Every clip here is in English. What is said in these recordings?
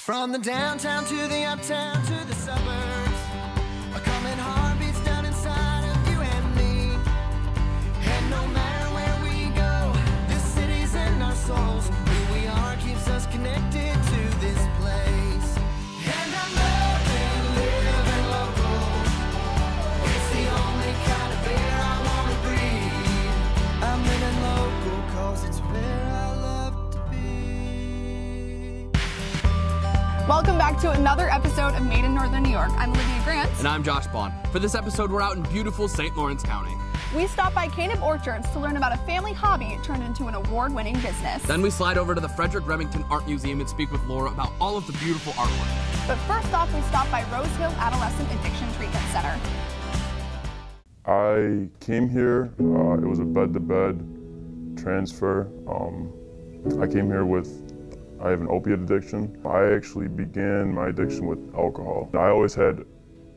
From the downtown to the uptown to the suburbs, a common heartbeats down inside of you and me. And no matter where we go, this city's in our souls. Who we are keeps us connected to this place. And I'm loving, living local. It's the only kind of air I wanna breathe. I'm living local 'cause it's where I love to be. Welcome back to another episode of Made in Northern New York. I'm Olivia Grant. And I'm Josh Bond. For this episode, we're out in beautiful St. Lawrence County. We stopped by Canib Orchards to learn about a family hobby turned into an award-winning business. Then we slide over to the Frederick Remington Art Museum and speak with Laura about all of the beautiful artwork. But first off, we stopped by Rose Hill Adolescent Addiction Treatment Center. I came here, it was a bed-to-bed transfer. I came here I have an opiate addiction. I actually began my addiction with alcohol. I always had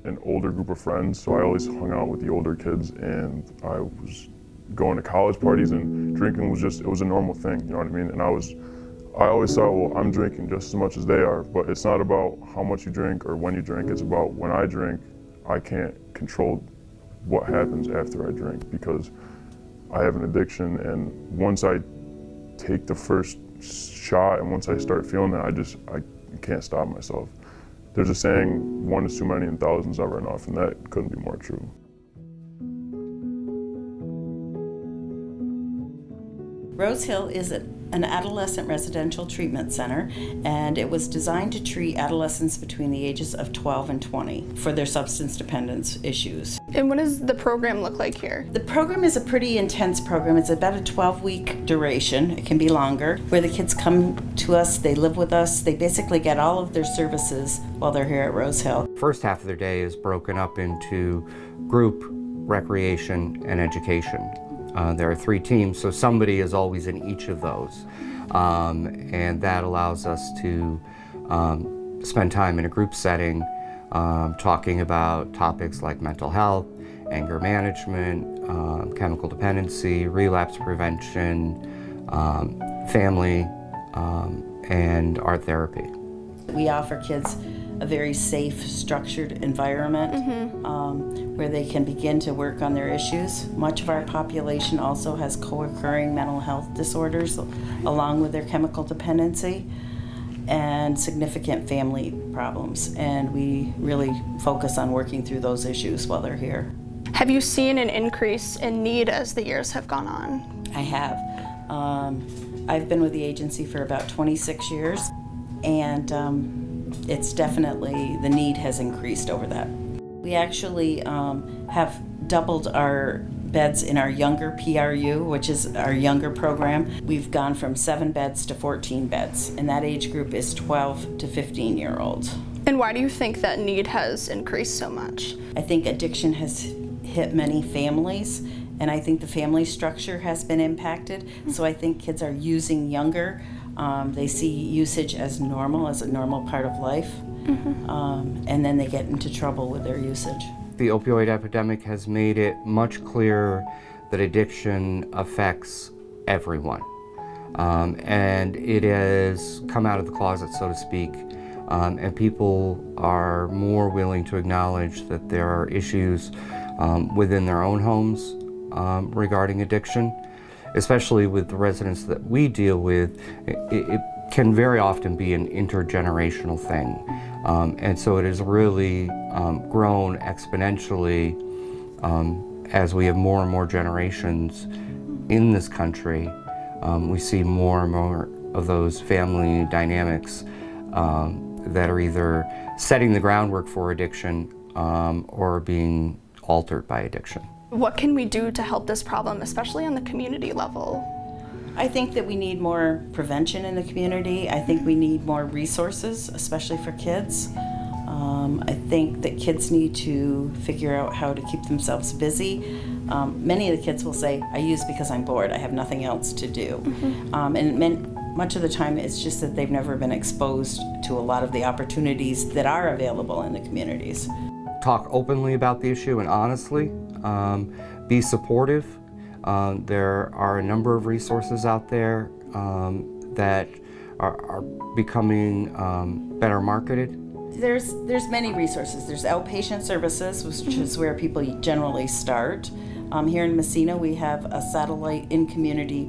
an older group of friends, so I always hung out with the older kids, and I was going to college parties, and drinking was it was a normal thing, you know what I mean? And I always thought, well, I'm drinking just as much as they are, but it's not about how much you drink or when you drink, it's about when I drink, I can't control what happens after I drink because I have an addiction, and once I take the first shot and once I start feeling that, I can't stop myself. There's a saying, one is too many and thousands ever enough, and that couldn't be more true. Rose Hill is an adolescent residential treatment center, and it was designed to treat adolescents between the ages of 12 and 20 for their substance dependence issues. And what does the program look like here? The program is a pretty intense program. It's about a 12-week duration. It can be longer, where the kids come to us, they live with us, they basically get all of their services while they're here at Rose Hill. First half of their day is broken up into group, recreation, and education. There are 3 teams, so somebody is always in each of those. And that allows us to spend time in a group setting talking about topics like mental health, anger management, chemical dependency, relapse prevention, family, and art therapy. We offer kids a very safe, structured environment where they can begin to work on their issues. Much of our population also has co-occurring mental health disorders along with their chemical dependency and significant family problems, and we really focus on working through those issues while they're here. Have you seen an increase in need as the years have gone on? I have. I've been with the agency for about 26 years, and it's definitely, the need has increased over that. We actually have doubled our beds in our younger PRU, which is our younger program. We've gone from 7 beds to 14 beds, and that age group is 12 to 15-year-olds. And why do you think that need has increased so much? I think addiction has hit many families, and I think the family structure has been impacted, so I think kids are using younger. They see usage as normal, as a normal part of life, and then they get into trouble with their usage. The opioid epidemic has made it much clearer that addiction affects everyone. And it has come out of the closet, so to speak, and people are more willing to acknowledge that there are issues within their own homes regarding addiction. Especially with the residents that we deal with, it can very often be an intergenerational thing. And so it has really grown exponentially as we have more and more generations in this country. We see more and more of those family dynamics that are either setting the groundwork for addiction or being altered by addiction. What can we do to help this problem, especially on the community level? I think that we need more prevention in the community. I think we need more resources, especially for kids. I think that kids need to figure out how to keep themselves busy. Many of the kids will say, I use because I'm bored, I have nothing else to do. And much of the time it's just that they've never been exposed to a lot of the opportunities that are available in the communities. Talk openly about the issue and honestly, be supportive. There are a number of resources out there that are becoming better marketed? There's many resources. There's outpatient services, which is where people generally start. Here in Massena, we have a satellite in-community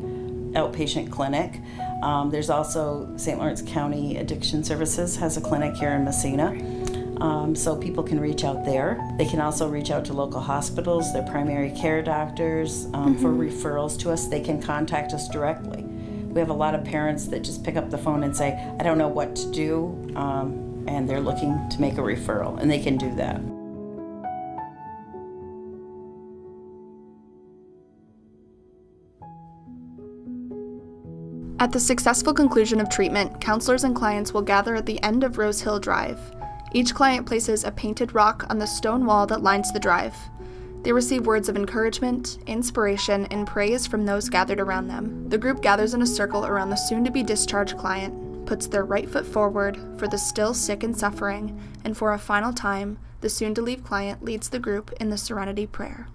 outpatient clinic. There's also St. Lawrence County Addiction Services has a clinic here in Massena. So people can reach out there. They can also reach out to local hospitals, their primary care doctors, for referrals to us. They can contact us directly. We have a lot of parents that just pick up the phone and say, I don't know what to do, and they're looking to make a referral, and they can do that. At the successful conclusion of treatment, counselors and clients will gather at the end of Rose Hill Drive. Each client places a painted rock on the stone wall that lines the drive. They receive words of encouragement, inspiration, and praise from those gathered around them. The group gathers in a circle around the soon-to-be discharged client, puts their right foot forward for the still sick and suffering, and for a final time, the soon-to-leave client leads the group in the Serenity Prayer.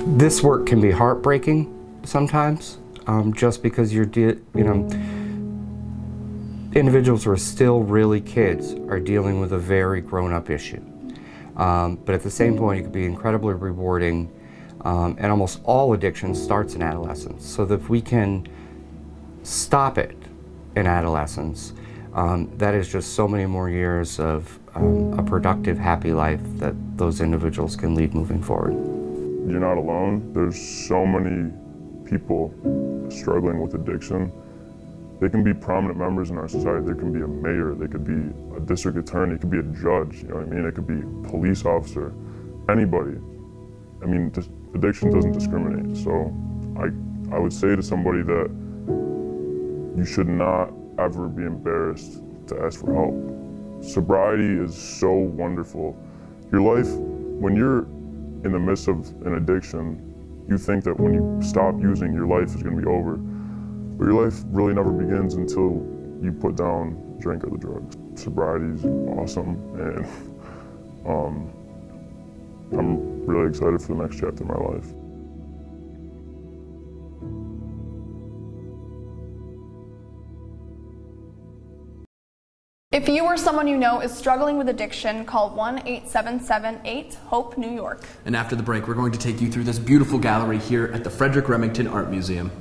This work can be heartbreaking sometimes, just because individuals who are still really kids are dealing with a very grown-up issue. But at the same point, it can be incredibly rewarding, and almost all addiction starts in adolescence. So that if we can stop it in adolescence, that is just so many more years of a productive, happy life that those individuals can lead moving forward. You're not alone. There's so many people struggling with addiction. They can be prominent members in our society. There can be a mayor, they could be a district attorney, it could be a judge, you know what I mean? It could be a police officer, anybody. I mean, addiction doesn't discriminate. So I would say to somebody that you should not ever be embarrassed to ask for help. Sobriety is so wonderful. Your life, when you're in the midst of an addiction, you think that when you stop using, your life is going to be over. But your life really never begins until you put down drink or the drugs. Sobriety is awesome, and I'm really excited for the next chapter of my life. If you or someone you know is struggling with addiction, call 1-877-8-HOPE New York. And after the break, we're going to take you through this beautiful gallery here at the Frederick Remington Art Museum.